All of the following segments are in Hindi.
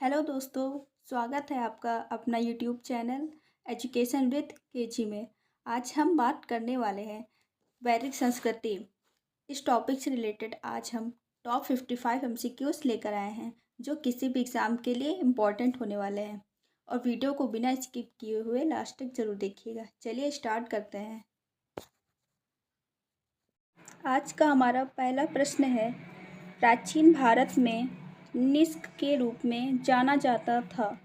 हेलो दोस्तों, स्वागत है आपका अपना YouTube channel education with KG में। आज हम बात करने वाले हैं वैदिक संस्कृति। इस टॉपिक से रिलेटेड आज हम टॉप 55 एमसीक्यूज लेकर आए हैं जो किसी भी एग्ज़ाम के लिए इम्पॉर्टेंट होने वाले हैं। और वीडियो को बिना स्किप किए हुए लास्ट तक ज़रूर देखिएगा। चलिए स्टार्ट करते हैं। आज का हमारा पहला प्रश्न है, प्राचीन भारत में निष्क के रूप में जाना जाता था।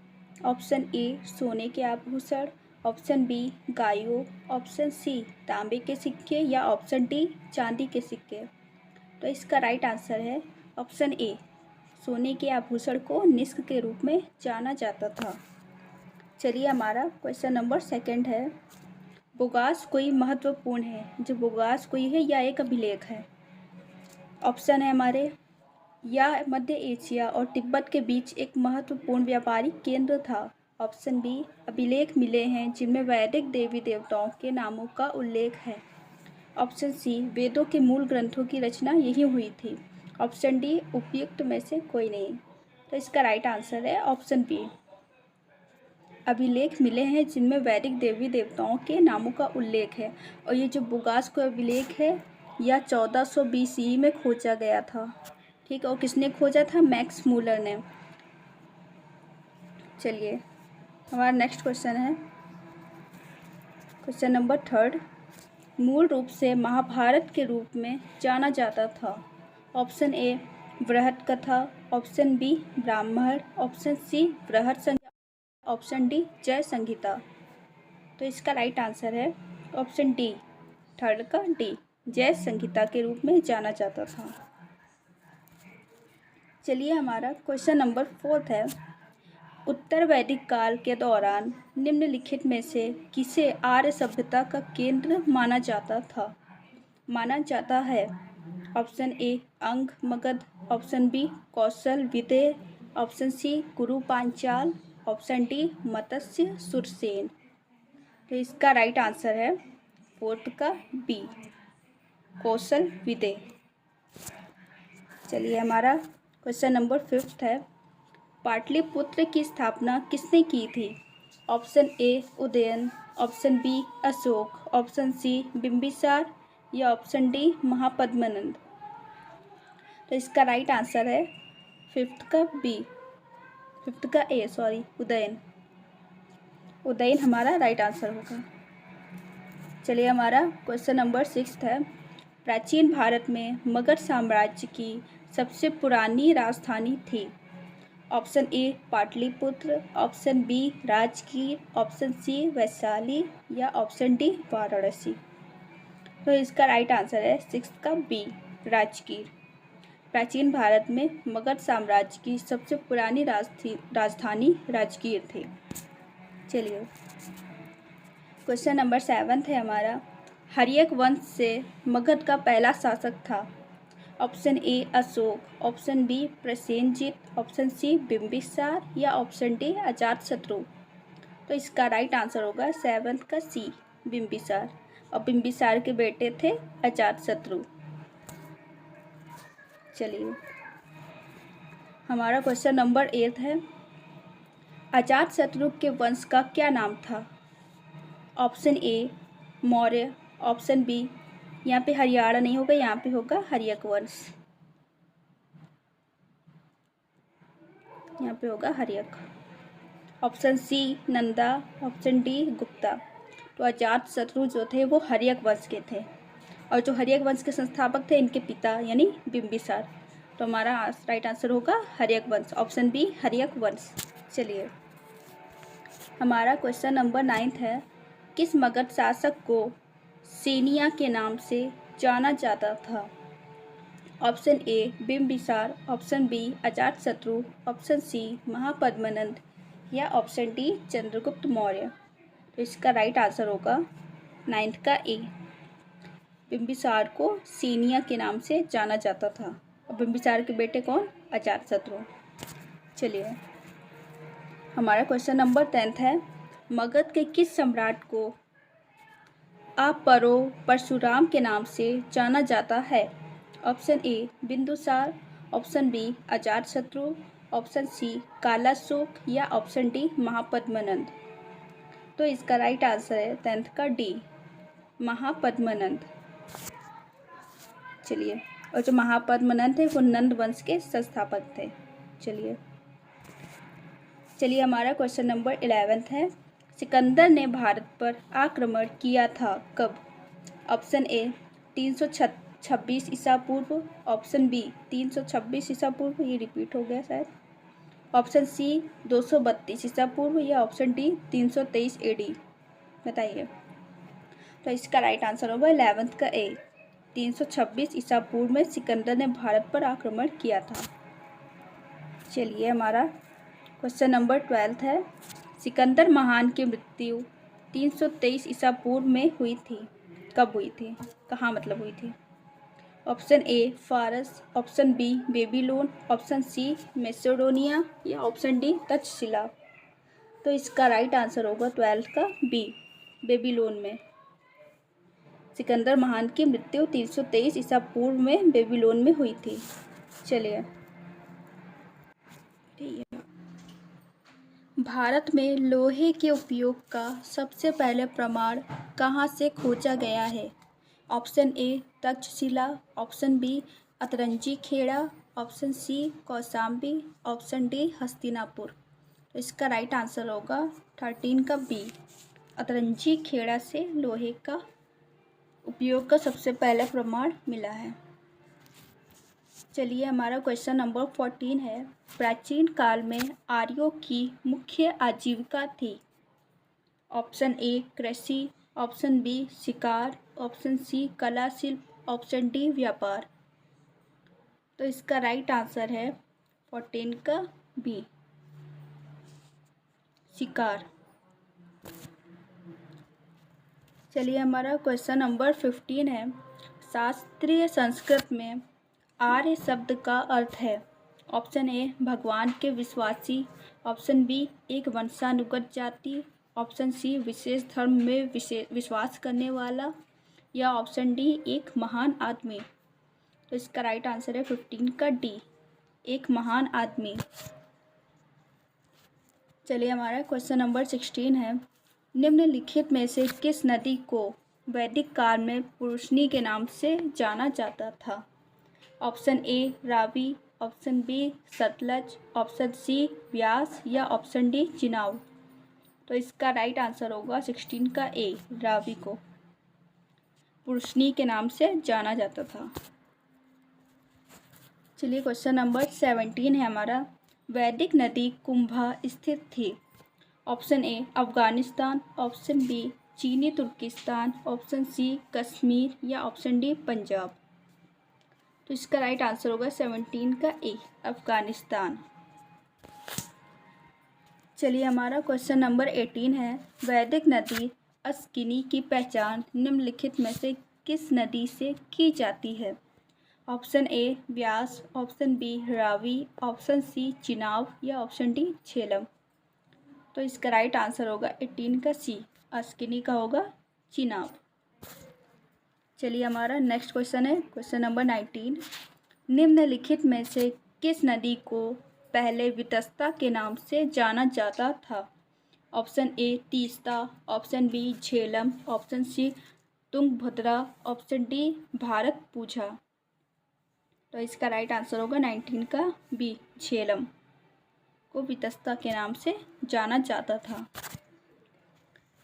ऑप्शन ए सोने के आभूषण, ऑप्शन बी गायों, ऑप्शन सी तांबे के सिक्के या ऑप्शन डी चांदी के सिक्के। तो इसका राइट आंसर है ऑप्शन ए, सोने के आभूषण को निष्क के रूप में जाना जाता था। चलिए हमारा क्वेश्चन नंबर सेकंड है, बोगास कोई महत्वपूर्ण है। जो बोगास कोई है या एक अभिलेख है। ऑप्शन है हमारे, या मध्य एशिया और तिब्बत के बीच एक महत्वपूर्ण व्यापारिक केंद्र था। ऑप्शन बी, अभिलेख मिले हैं जिनमें वैदिक देवी देवताओं के नामों का उल्लेख है। ऑप्शन सी, वेदों के मूल ग्रंथों की रचना यही हुई थी। ऑप्शन डी, उपयुक्त में से कोई नहीं। तो इसका राइट आंसर है ऑप्शन बी, अभिलेख मिले हैं जिनमें वैदिक देवी देवताओं के नामों का उल्लेख है। और ये जो बुगास को अभिलेख है यह 1400 BCE में खोजा गया था। ठीक है, और किसने खोजा था? मैक्स मूलर ने। चलिए हमारा नेक्स्ट क्वेश्चन है, क्वेश्चन नंबर थर्ड, मूल रूप से महाभारत के रूप में जाना जाता था। ऑप्शन ए बृहत कथा, ऑप्शन बी ब्राह्मण, ऑप्शन सी बृहत संहिता, ऑप्शन डी जय संहिता। तो इसका राइट आंसर है ऑप्शन डी, थर्ड का डी, जय संहिता के रूप में जाना जाता था। चलिए हमारा क्वेश्चन नंबर फोर्थ है, उत्तर वैदिक काल के दौरान निम्नलिखित में से किसे आर्य सभ्यता का केंद्र माना जाता है। ऑप्शन ए अंग मगध, ऑप्शन बी कौशल विदेह, ऑप्शन सी कुरु पांचाल, ऑप्शन डी मत्स्य सुरसेन। तो इसका राइट आंसर है फोर्थ का बी, कौशल विदेह। चलिए हमारा क्वेश्चन नंबर फिफ्थ है, पाटलिपुत्र की स्थापना किसने की थी। Option A Udayan, option B Ashok, option C Bimbisar या ऑप्शन डी महापद्मनंद। तो इसका राइट आंसर है फिफ्थ का ए, उदयन हमारा राइट आंसर होगा। चलिए हमारा क्वेश्चन नंबर सिक्स्थ है, प्राचीन भारत में मगध साम्राज्य की सबसे पुरानी राजधानी थी। Option A Pataliputra, option B Rajgir, option C Vaishali या ऑप्शन डी वाराणसी। तो इसका राइट आंसर है सिक्स्थ का बी, राजगीर। प्राचीन भारत में मगध साम्राज्य की सबसे पुरानी राजधानी राजगीर थी। चलिए क्वेश्चन नंबर सेवंथ है हमारा, हर्यक वंश से मगध का पहला शासक था। Option A Ashok, option B Prasenjit, option C Bimbisar या ऑप्शन डी अजातशत्रु। तो इसका राइट आंसर होगा सेवंथ का सी, बिंबिसार। और बिंबिसार के बेटे थे अजातशत्रु। चलिए हमारा क्वेश्चन नंबर 8 है, अजातशत्रु के वंश का क्या नाम था। Option A Maurya, option B, यहाँ पे हरियाणा नहीं होगा, यहाँ पे होगा हर्यक वंश, यहाँ पे होगा Haryanka. Option C Nanda, option D Gupta. तो अजातशत्रु जो थे वो हर्यक वंश के थे, और जो हर्यक वंश के संस्थापक थे इनके पिता यानी बिंबिसार। तो हमारा राइट आंसर होगा हर्यक वंश, ऑप्शन बी हर्यक वंश। चलिए हमारा क्वेश्चन नंबर 9 है, किस मगध शासक को सेनिया के नाम से जाना जाता था। Option A Bimbisar, option B Ajatashatru, option C Mahapadmanand या ऑप्शन डी चंद्रगुप्त मौर्य। तो इसका राइट आंसर होगा 9th का ए, बिंबिसार को सेनिया के नाम से जाना जाता था। और बिंबिसार के बेटे कौन? अजातशत्रु। चलिए हमारा क्वेश्चन नंबर 10 है, मगध के किस सम्राट को अपरो परशुराम के नाम से जाना जाता है। Option A Bindusar, option B Ajatashatru, option C Kalashok या ऑप्शन डी महापद्मनंद। तो इसका राइट आंसर है 10th का डी महापद्मनंद। चलिए, और जो महापद्मनंद थे वो नंद वंश के संस्थापक थे। चलिए हमारा क्वेश्चन नंबर 11 है, सिकंदर ने भारत पर आक्रमण किया था कब? ऑप्शन ए 326 ईसा पूर्व, ऑप्शन बी 326 ईसा पूर्व, ये रिपीट हो गया शायद, ऑप्शन सी 232 ईसा पूर्व या ऑप्शन डी 323 एडी। बताइए। तो इसका राइट आंसर होगा 11th का ए 326 ईसा पूर्व में सिकंदर ने भारत पर आक्रमण किया था। चलिए हमारा क्वेश्चन नंबर 12 है, सिकंदर महान की मृत्यु 323 ईसा पूर्व में हुई थी। कब हुई थी, कहाँ मतलब हुई थी? ऑप्शन ए फारस, option B Babylon, option C Macedonia या ऑप्शन डी तक्षशिला। तो इसका राइट आंसर होगा 12 का बी बेबीलोन में। सिकंदर महान की मृत्यु 323 ईसा पूर्व में बेबीलोन में हुई थी। चलिए, भारत में लोहे के उपयोग का सबसे पहले प्रमाण कहाँ से खोजा गया है? Option A Takshashila, option B Atranji Khera, option C Kaushambi, option D Hastinapur. तो इसका राइट आंसर होगा 13 का बी अतरंजी खेड़ा से लोहे का उपयोग का सबसे पहला प्रमाण मिला है। चलिए हमारा क्वेश्चन नंबर 14 है, प्राचीन काल में आर्यों की मुख्य आजीविका थी। ऑप्शन ए कृषि, ऑप्शन बी शिकार, ऑप्शन सी कला शिल्प, ऑप्शन डी व्यापार। तो इसका राइट आंसर है 14 का बी शिकार। चलिए हमारा क्वेश्चन नंबर 15 है, शास्त्रीय संस्कृत में आर्य शब्द का अर्थ है। ऑप्शन ए भगवान के विश्वासी, ऑप्शन बी एक वंशानुगत जाति, ऑप्शन सी विशेष धर्म में विश्वास करने वाला या ऑप्शन डी एक महान आदमी। तो इसका राइट आंसर है 15 का डी एक महान आदमी। चलिए हमारा क्वेश्चन नंबर 16 है, निम्नलिखित में से किस नदी को वैदिक काल में पुरुषनी के नाम से जाना जाता था? Option A Ravi, option B Sutlej, option C Beas या ऑप्शन डी चिनाब। तो इसका राइट आंसर होगा 16 का ए रावी को पुरुषनी के नाम से जाना जाता था। चलिए क्वेश्चन नंबर 17 है हमारा, वैदिक नदी कुंभा स्थित थी। Option A Afghanistan, option B चीनी तुर्किस्तान, ऑप्शन सी कश्मीर या ऑप्शन डी पंजाब। तो इसका राइट आंसर होगा 17 का ए अफगानिस्तान। चलिए हमारा क्वेश्चन नंबर 18 है, वैदिक नदी अस्किनी की पहचान निम्नलिखित में से किस नदी से की जाती है? Option A Vyas, option B Ravi, option C Chenab या ऑप्शन डी झेलम। तो इसका राइट आंसर होगा 18 का सी अस्किनी का होगा चिनाब। चलिए हमारा नेक्स्ट क्वेश्चन है क्वेश्चन नंबर 19, निम्नलिखित में से किस नदी को पहले वितस्ता के नाम से जाना जाता था? Option A Teesta, option B Jhelum, option C Tungabhadra, option D Bharathapuzha. तो इसका राइट आंसर होगा 19 का बी झेलम को वितस्ता के नाम से जाना जाता था।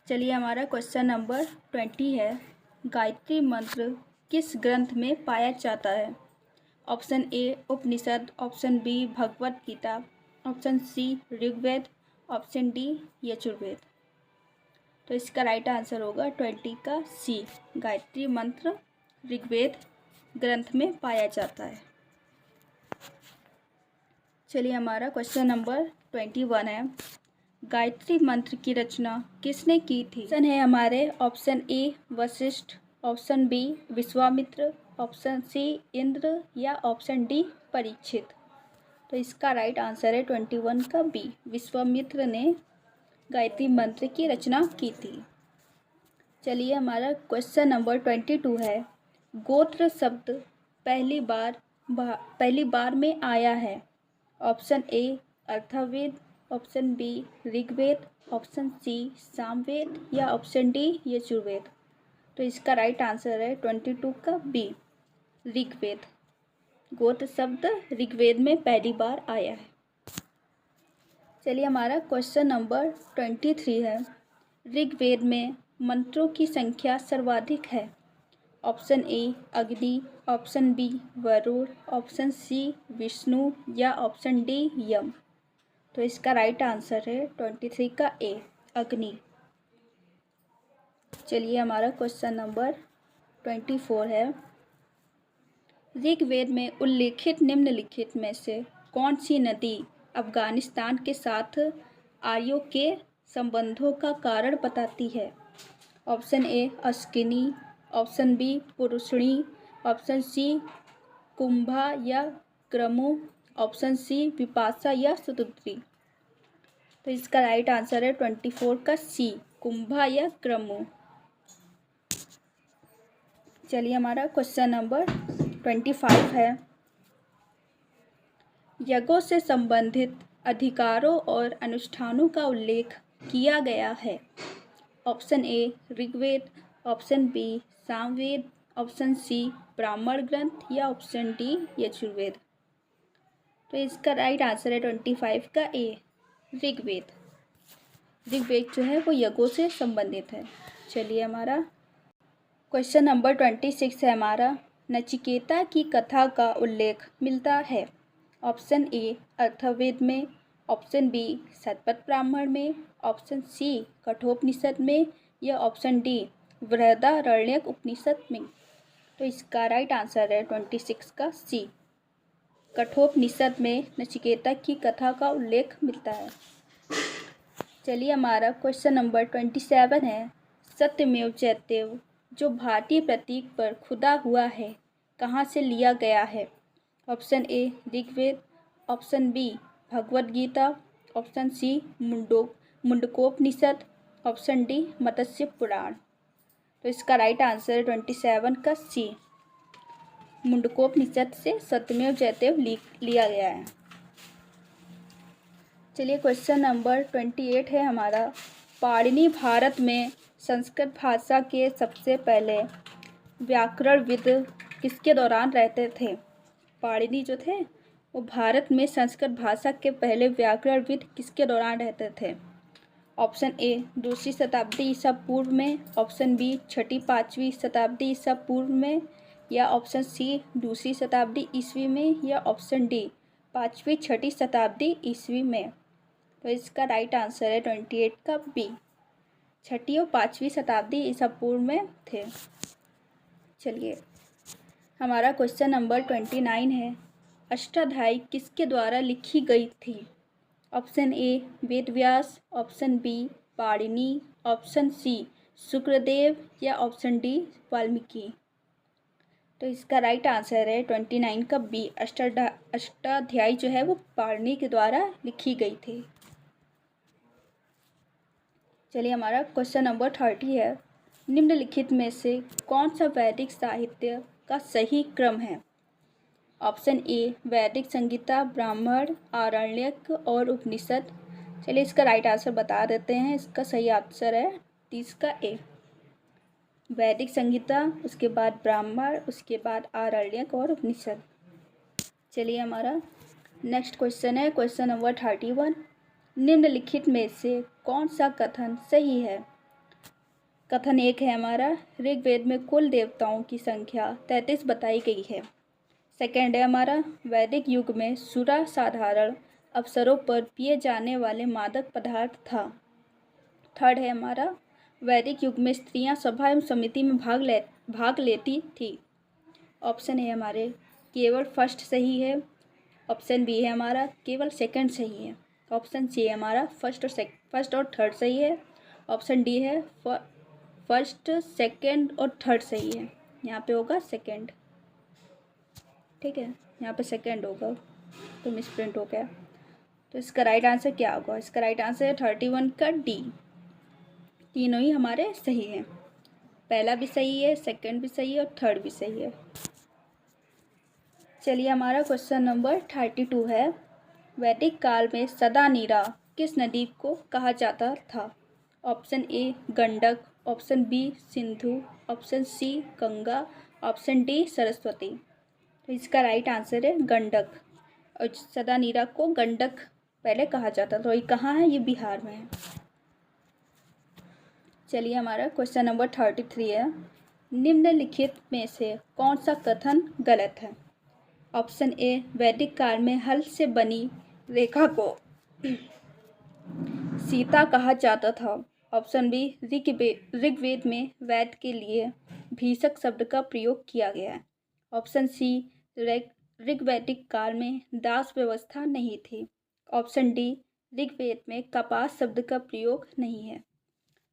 चलिए हमारा क्वेश्चन नंबर 20 है, गायत्री मंत्र किस ग्रंथ में पाया जाता है? Option A Upanishad, option B Bhagavad Gita, option C Rigveda, option D Yajurveda. तो इसका राइट आंसर होगा 20 का सी गायत्री मंत्र ऋग्वेद ग्रंथ में पाया जाता है। चलिए हमारा क्वेश्चन नंबर 21 है, गायत्री मंत्र की रचना किसने की थी? ऑप्शन है हमारे option A Vashishtha, option B Vishwamitra, option C Indra या ऑप्शन डी परीक्षित। तो इसका राइट आंसर है 21 का बी विश्वामित्र ने गायत्री मंत्र की रचना की थी। चलिए हमारा क्वेश्चन नंबर 22 है, गोत्र शब्द पहली बार में आया है। Option A Atharvaveda, option B Rigveda, option C Samaveda या ऑप्शन डी यजुर्वेद। तो इसका राइट आंसर है 22 का बी ऋग्वेद। गोत्र शब्द ऋग्वेद में पहली बार आया है। चलिए हमारा क्वेश्चन नंबर 23 है, ऋग्वेद में मंत्रों की संख्या सर्वाधिक है। Option A Agni, option B Varuna, option C Vishnu या ऑप्शन डी यम। तो इसका राइट आंसर है 23 का ए अग्नि। चलिए हमारा क्वेश्चन नंबर 24 है, ऋग्वेद में उल्लेखित निम्नलिखित में से कौन सी नदी अफगानिस्तान के साथ आर्यों के संबंधों का कारण बताती है। Option A Askini, option B Parushni, option C Kumbha या क्रमु, ऑप्शन सी विपाशा या सुतुद्री। तो इसका राइट आंसर है 24 का सी कुंभा या क्रमु। चलिए हमारा क्वेश्चन नंबर 25 है, यज्ञों से संबंधित अधिकारों और अनुष्ठानों का उल्लेख किया गया है। Option A Rigveda, option B Samaveda, option C ब्राह्मण ग्रंथ या ऑप्शन डी यजुर्वेद। तो इसका राइट आंसर है 25 का ए ऋग्वेद। ऋग्वेद जो है वो यज्ञों से संबंधित है। चलिए हमारा क्वेश्चन नंबर 26 है हमारा, नचिकेता की कथा का उल्लेख मिलता है। ऑप्शन ए अथर्ववेद में, ऑप्शन बी शतपथ ब्राह्मण में, ऑप्शन सी कठोपनिषद में या ऑप्शन डी बृहदारण्यक उपनिषद में। तो इसका राइट आंसर है 26 का सी कठोपनिषद में नचिकेता की कथा का उल्लेख मिलता है। चलिए हमारा क्वेश्चन नंबर 27 है, सत्यमेव जयते जो भारतीय प्रतीक पर खुदा हुआ है कहाँ से लिया गया है। Option A Rigveda, option B Bhagavad Gita, option C Mundakopanishad, option D Matsya Purana. तो इसका राइट आंसर है 27 का सी मुंडकोपनिषद से सत्यमेव जयते लिया गया है। चलिए क्वेश्चन नंबर 28 है हमारा, पाणिनि भारत में संस्कृत भाषा के सबसे पहले व्याकरणविद किसके दौरान रहते थे। पाणिनि जो थे वो भारत में संस्कृत भाषा के पहले व्याकरणविद किसके दौरान रहते थे। ऑप्शन ए 2वीं शताब्दी ईसा पूर्व में, ऑप्शन बी 6वीं 5वीं शताब्दी ईसा पूर्व में या ऑप्शन सी 2वीं शताब्दी ईस्वी में या ऑप्शन डी 5वीं 6वीं शताब्दी ईस्वी में। तो इसका राइट आंसर है 28 का बी 6वीं और 5वीं शताब्दी ईसा पूर्व में थे। चलिए हमारा क्वेश्चन नंबर 29 है, अष्टाध्यायी किसके द्वारा लिखी गई थी। Option A Vedavyasa, option B Panini, option C Shukradev या ऑप्शन डी वाल्मीकि। तो इसका राइट आंसर है 29 का बी अष्टाध्यायी जो है वो पाणिनि के द्वारा लिखी गई थी। चलिए हमारा क्वेश्चन नंबर 30 है, निम्नलिखित में से कौन सा वैदिक साहित्य का सही क्रम है। ऑप्शन ए वैदिक संगीता, ब्राह्मण, आरण्यक और उपनिषद। चलिए इसका राइट आंसर बता देते हैं। इसका सही आंसर है 30 का ए वैदिक संगीता, उसके बाद ब्राह्मण, उसके बाद आरण्यक और उपनिषद। चलिए हमारा नेक्स्ट क्वेश्चन है क्वेश्चन नंबर 31, निम्नलिखित में से कौन सा कथन सही है। कथन एक है हमारा, ऋग्वेद में कुल देवताओं की संख्या 33 बताई गई है। सेकेंड है हमारा, वैदिक युग में सुरा साधारण अवसरों पर पिए जाने वाले मादक पदार्थ था। थर्ड है हमारा, वैदिक युग में स्त्रियां सभा एवं समिति में भाग लेती थी। ऑप्शन है हमारे केवल फर्स्ट सही है, ऑप्शन बी है हमारा केवल सेकंड सही है, ऑप्शन सी है हमारा फर्स्ट और थर्ड सही है, ऑप्शन डी है फर्स्ट सेकंड और थर्ड सही है। यहाँ पे होगा सेकंड, ठीक है, यहाँ पे सेकंड होगा तो मिसप्रिंट हो गया। तो इसका राइट आंसर क्या होगा। इसका राइट आंसर है 31 का डी। तीनों ही हमारे सही हैं, पहला भी सही है, सेकंड भी सही है और थर्ड भी सही है। चलिए हमारा क्वेश्चन नंबर 32 है, वैदिक काल में सदा नीरा किस नदी को कहा जाता था? Option A Gandak, option B Sindhu, option C Ganga, option D Saraswati. तो इसका राइट आंसर है गंडक। और सदा नीरा को गंडक पहले कहा जाता था। तो ये कहाँ है? ये बिहार में है। चलिए हमारा क्वेश्चन नंबर 33 है। निम्नलिखित में से कौन सा कथन गलत है? ऑप्शन ए वैदिक काल में हल से बनी रेखा को सीता कहा जाता था। ऑप्शन बी ऋग्वेद में वैद के लिए भीषक शब्द का प्रयोग किया गया है। ऑप्शन सी ऋग्वैदिक काल में दास व्यवस्था नहीं थी। ऑप्शन डी ऋग्वेद में कपास शब्द का प्रयोग नहीं है।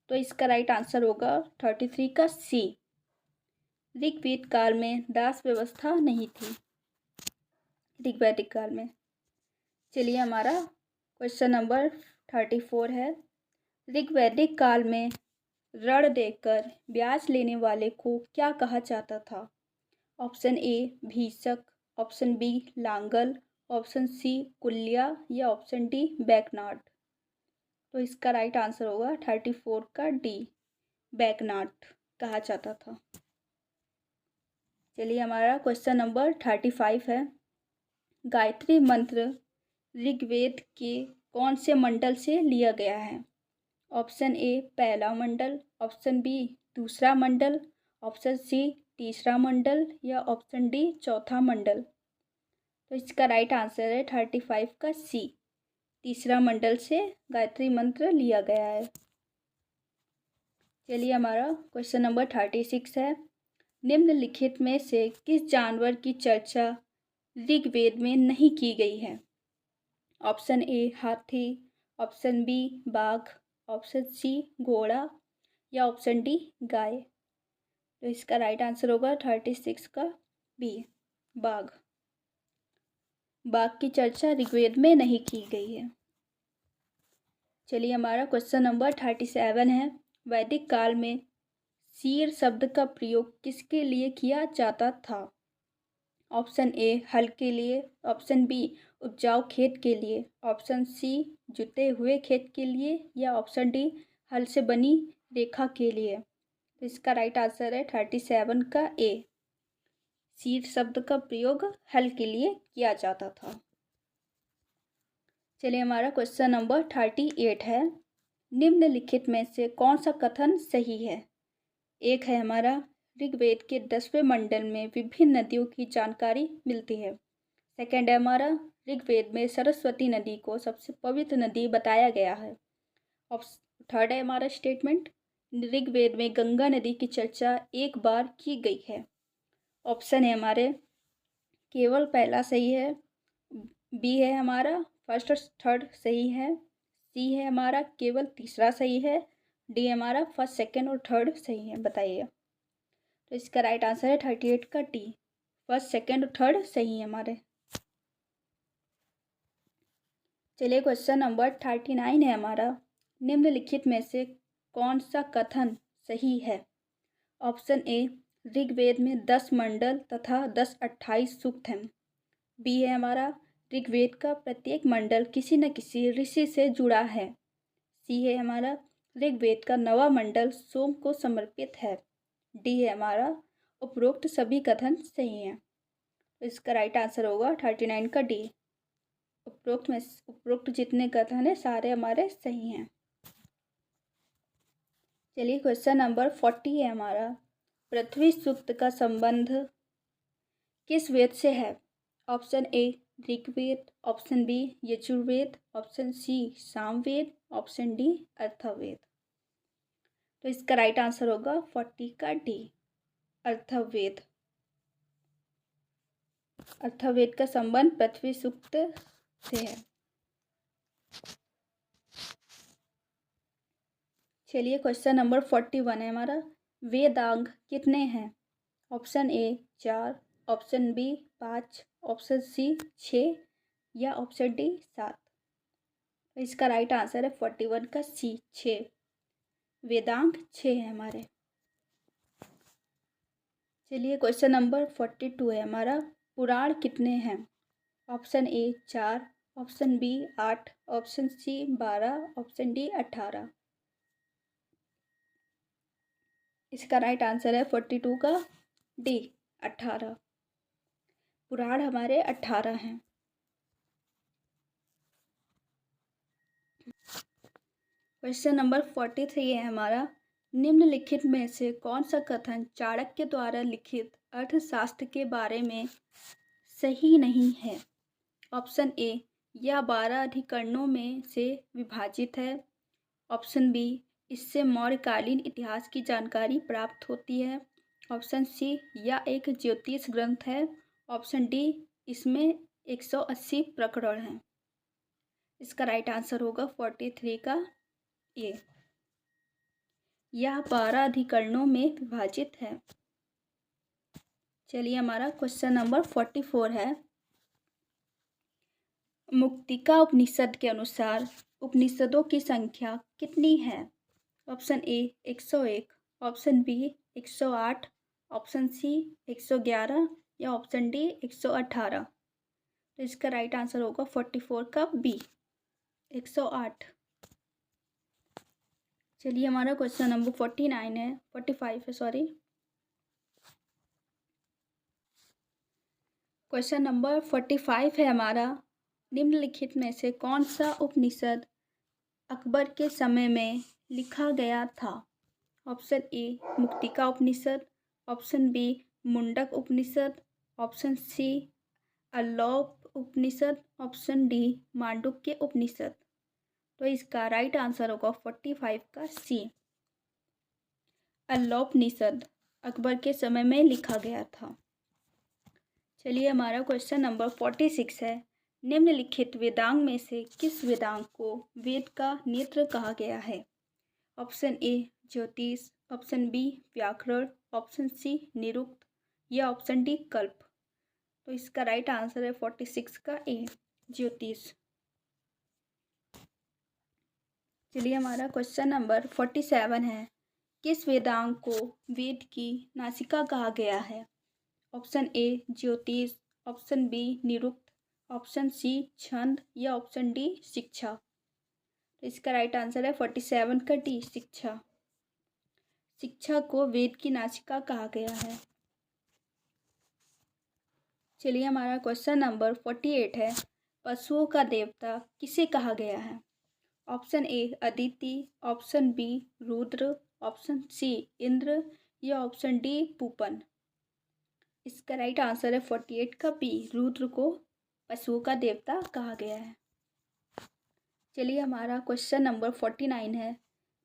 तो इसका राइट आंसर होगा 33 का सी, ऋग्वेद काल में दास व्यवस्था नहीं थी ऋग्वैदिक काल में। चलिए हमारा क्वेश्चन नंबर 34 है। ऋग्वैदिक काल में ऋण देकर ब्याज लेने वाले को क्या कहा जाता था? ऑप्शन ए भीषक, ऑप्शन बी लांगल, ऑप्शन सी कुल्या या ऑप्शन डी बैकनाट। तो इसका राइट आंसर होगा 34 का डी, बैकनाट कहा जाता था। चलिए हमारा क्वेश्चन नंबर 35 है। गायत्री मंत्र ऋग्वेद के कौन से मंडल से लिया गया है? ऑप्शन ए पहला मंडल, ऑप्शन बी दूसरा मंडल, ऑप्शन सी तीसरा मंडल या ऑप्शन डी चौथा मंडल। तो इसका राइट आंसर है 35 का सी, तीसरा मंडल से गायत्री मंत्र लिया गया है। चलिए हमारा क्वेश्चन नंबर 36 है। निम्नलिखित में से किस जानवर की चर्चा ऋग्वेद में नहीं की गई है? ऑप्शन ए हाथी, ऑप्शन बी बाघ, ऑप्शन सी घोड़ा या ऑप्शन डी गाय। तो इसका राइट आंसर होगा 36 का बी, बाघ। बाघ की चर्चा ऋग्वेद में नहीं की गई है। चलिए हमारा क्वेश्चन नंबर 37 है। वैदिक काल में सीर शब्द का प्रयोग किसके लिए किया जाता था? ऑप्शन ए हल के लिए, ऑप्शन बी उपजाऊ खेत के लिए, ऑप्शन सी जुते हुए खेत के लिए या ऑप्शन डी हल से बनी रेखा के लिए। तो इसका राइट आंसर है 37 का ए, सीड शब्द का प्रयोग हल के लिए किया जाता था। चलिए हमारा क्वेश्चन नंबर 38 है। निम्नलिखित में से कौन सा कथन सही है? एक है हमारा ऋग्वेद के 10वें मंडल में विभिन्न नदियों की जानकारी मिलती है। सेकंड है हमारा ऋग्वेद में सरस्वती नदी को सबसे पवित्र नदी बताया गया है। और थर्ड है हमारा स्टेटमेंट ऋग्वेद में गंगा नदी की चर्चा एक बार की गई है। ऑप्शन है हमारे केवल पहला सही है, बी है हमारा फर्स्ट और थर्ड सही है, सी है हमारा केवल तीसरा सही है, डी हमारा फर्स्ट सेकंड और थर्ड सही है। बताइए। तो इसका राइट आंसर है 38 का डी, फर्स्ट सेकंड और थर्ड सही है हमारे। चलिए क्वेश्चन नंबर 39 है हमारा। निम्नलिखित में से कौन सा कथन सही है? ऑप्शन ए ऋग्वेद में 10 मंडल तथा 10-28 सूक्त हैं। बी है हमारा ऋग्वेद का प्रत्येक मंडल किसी न किसी ऋषि से जुड़ा है। सी है हमारा ऋग्वेद का 9वां मंडल सोम को समर्पित है। डी है हमारा उपरोक्त सभी कथन सही हैं। इसका राइट आंसर होगा 39 का डी, उपरोक्त जितने कथन है सारे हमारे सही हैं। चलिए क्वेश्चन नंबर 40 है हमारा। पृथ्वी सूक्त का संबंध किस वेद से है? Option A Rigveda, option B Yajurveda, option C Samaveda, option D Atharvaveda. तो इसका राइट आंसर होगा 40 का डी, अथर्ववेद। अथर्ववेद का संबंध पृथ्वी सूक्त से है। चलिए क्वेश्चन नंबर 41 है हमारा। वेदांग कितने हैं? Option A 4, option B 5, option C 6 या ऑप्शन डी 7। तो इसका राइट आंसर है 41 का सी, 6। वेदांग 6 है हमारे। चलिए क्वेश्चन नंबर 42 है हमारा। पुराण कितने हैं? Option A 4, option B 8, option C 12, option D 18। इसका राइट आंसर है 42 का डी 18। पुराण हमारे 18 हैं। क्वेश्चन नंबर 43 है हमारा, निम्नलिखित में से कौन सा कथन चाणक्य द्वारा लिखित अर्थशास्त्र के बारे में सही नहीं है। ऑप्शन ए, यह 12 अधिकरणों में से विभाजित है। ऑप्शन बी, इससे मौर्यकालीन इतिहास की जानकारी प्राप्त होती है। ऑप्शन सी, यह एक ज्योतिष ग्रंथ है। ऑप्शन डी, इसमें 180 प्रकरण हैं। इसका राइट आंसर होगा 43 का ए, यह 12 अधिकरणों में विभाजित है। चलिए हमारा क्वेश्चन नंबर 44 है, मुक्तिका उपनिषद के अनुसार उपनिषदों की संख्या कितनी है। Option A 101, option B 108, option C 111 या ऑप्शन डी 118। तो इसका राइट आंसर होगा 44 का बी 108। चलिए हमारा क्वेश्चन नंबर 45 है सॉरी। क्वेश्चन नंबर 45 है हमारा, निम्नलिखित में से कौन सा उपनिषद अकबर के समय में लिखा गया था। Option A Muktika Upanishad, option B Mundaka Upanishad, option C Allo Upanishad, option D Mandukya Upanishad. तो इसका राइट आंसर होगा 45 का सी अल्लोपनिषद अकबर के समय में लिखा गया था। चलिए हमारा क्वेश्चन नंबर 46 है, निम्नलिखित वेदांग में से किस वेदांग को वेद का नेत्र कहा गया है। ऑप्शन ए ज्योतिष, ऑप्शन बी व्याकरण, ऑप्शन सी निरुक्त या ऑप्शन डी कल्प। तो इसका राइट आंसर है 46 का ए ज्योतिष। चलिए हमारा क्वेश्चन नंबर 47 है, किस वेदांग को वेद की नासिका कहा गया है। ऑप्शन ए ज्योतिष, ऑप्शन बी निरुक्त, ऑप्शन सी छंद या ऑप्शन डी शिक्षा। तो इसका राइट आंसर है 47 का डी शिक्षा। शिक्षा को वेद की नासिका कहा गया है। चलिए हमारा क्वेश्चन नंबर 48 है, पशुओं का देवता किसे कहा गया है। Option A Aditi, option B Rudra, option C Indra या ऑप्शन डी पूपन। इसका राइट आंसर है 48 का बी रुद्र को पशुओं का देवता कहा गया है। चलिए हमारा क्वेश्चन नंबर 49 है,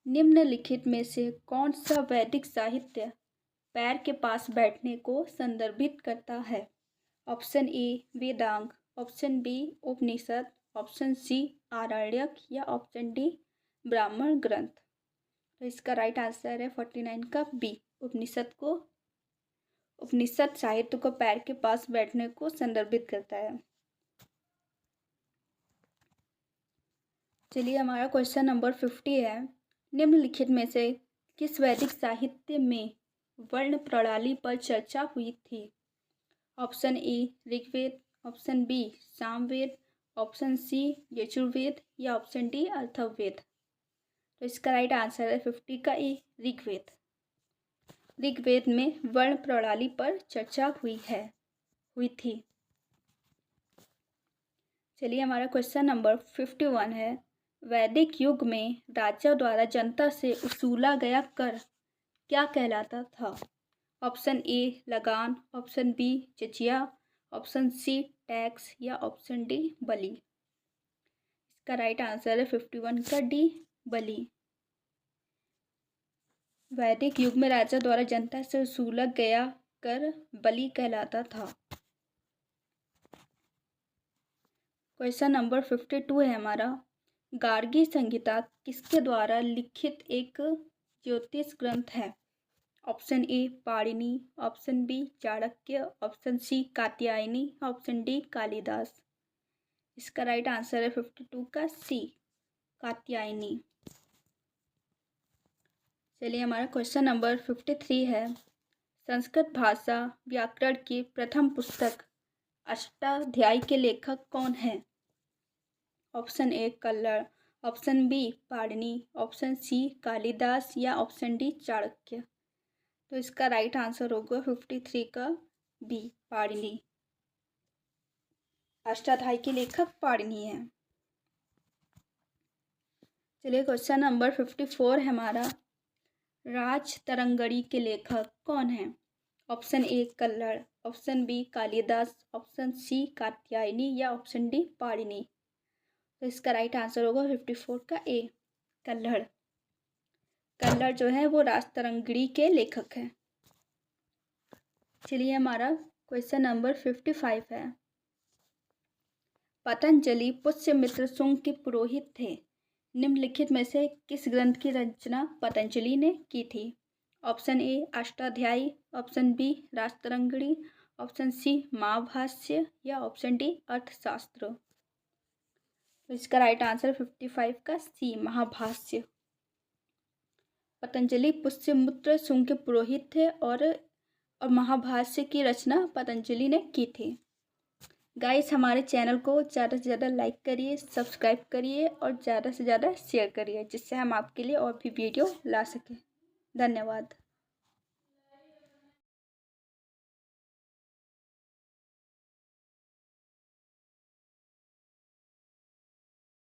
निम्नलिखित में से कौन सा वैदिक साहित्य पैर के पास बैठने को संदर्भित करता है। ऑप्शन ए वेदांग, ऑप्शन बी उपनिषद, ऑप्शन सी आरण्यक या ऑप्शन डी ब्राह्मण ग्रंथ। तो इसका राइट आंसर है 49 का बी उपनिषद साहित्य को पैर के पास बैठने को संदर्भित करता है। चलिए हमारा क्वेश्चन नंबर 50 है, निम्नलिखित में से किस वैदिक साहित्य में वर्ण प्रणाली पर चर्चा हुई थी। Option A Rigveda, option B Samaveda, option C Yajurveda या ऑप्शन डी अथर्ववेद। तो इसका राइट आंसर है 50 का ए ऋग्वेद। ऋग्वेद में वर्ण प्रणाली पर चर्चा हुई थी। चलिए हमारा क्वेश्चन नंबर 51 है, वैदिक युग में राजा द्वारा जनता से वसूला गया कर क्या कहलाता था। ऑप्शन ए लगान, ऑप्शन बी जजिया, ऑप्शन सी टैक्स या ऑप्शन डी बलि। इसका राइट आंसर है 51 का डी बलि। वैदिक युग में राजा द्वारा जनता से वसूला गया कर बलि कहलाता था। क्वेश्चन नंबर 52 है हमारा, गार्गी संहिता किसके द्वारा लिखित एक ज्योतिष ग्रंथ है। Option A Panini, option B Chanakya, option C Katyayani, option D Kalidas. इसका राइट आंसर है 52 का सी कात्यायनी। चलिए हमारा क्वेश्चन नंबर 53 है, संस्कृत भाषा व्याकरण की प्रथम पुस्तक अष्टाध्यायी के लेखक कौन है। ऑप्शन ए कल्लड़, option B Panini, option C Kalidas या ऑप्शन डी चाणक्य। तो इसका राइट आंसर होगा 53 का बी पाणिनि। अष्टाध्यायी के लेखक पाणिनि हैं। चलिए क्वेश्चन नंबर 54 है हमारा। राजतरंगिणी के लेखक कौन है? ऑप्शन ए कल्लड़, option B Kalidas, option C Katyayani या ऑप्शन डी पाणिनि। तो इसका राइट आंसर होगा 54 का ए कल्लड़। कल्लड़ जो है वो राजतरंगिणी के लेखक हैं। चलिए हमारा क्वेश्चन नंबर 55 है। पतंजलि पुष्यमित्र शुंग के पुरोहित थे। निम्नलिखित में से किस ग्रंथ की रचना पतंजलि ने की थी? Option A Ashtadhyayi, option B Rajatarangini, option C Mahabhashya या ऑप्शन डी अर्थशास्त्र। तो इसका राइट आंसर 55 का सी महाभाष्य। पतंजलि पुष्यमित्र शुंग के पुरोहित थे और महाभाष्य की रचना पतंजलि ने की थी। गाइस हमारे चैनल को ज़्यादा से ज़्यादा लाइक करिए, सब्सक्राइब करिए और ज़्यादा से ज़्यादा शेयर करिए, जिससे हम आपके लिए और भी वीडियो ला सकें। धन्यवाद।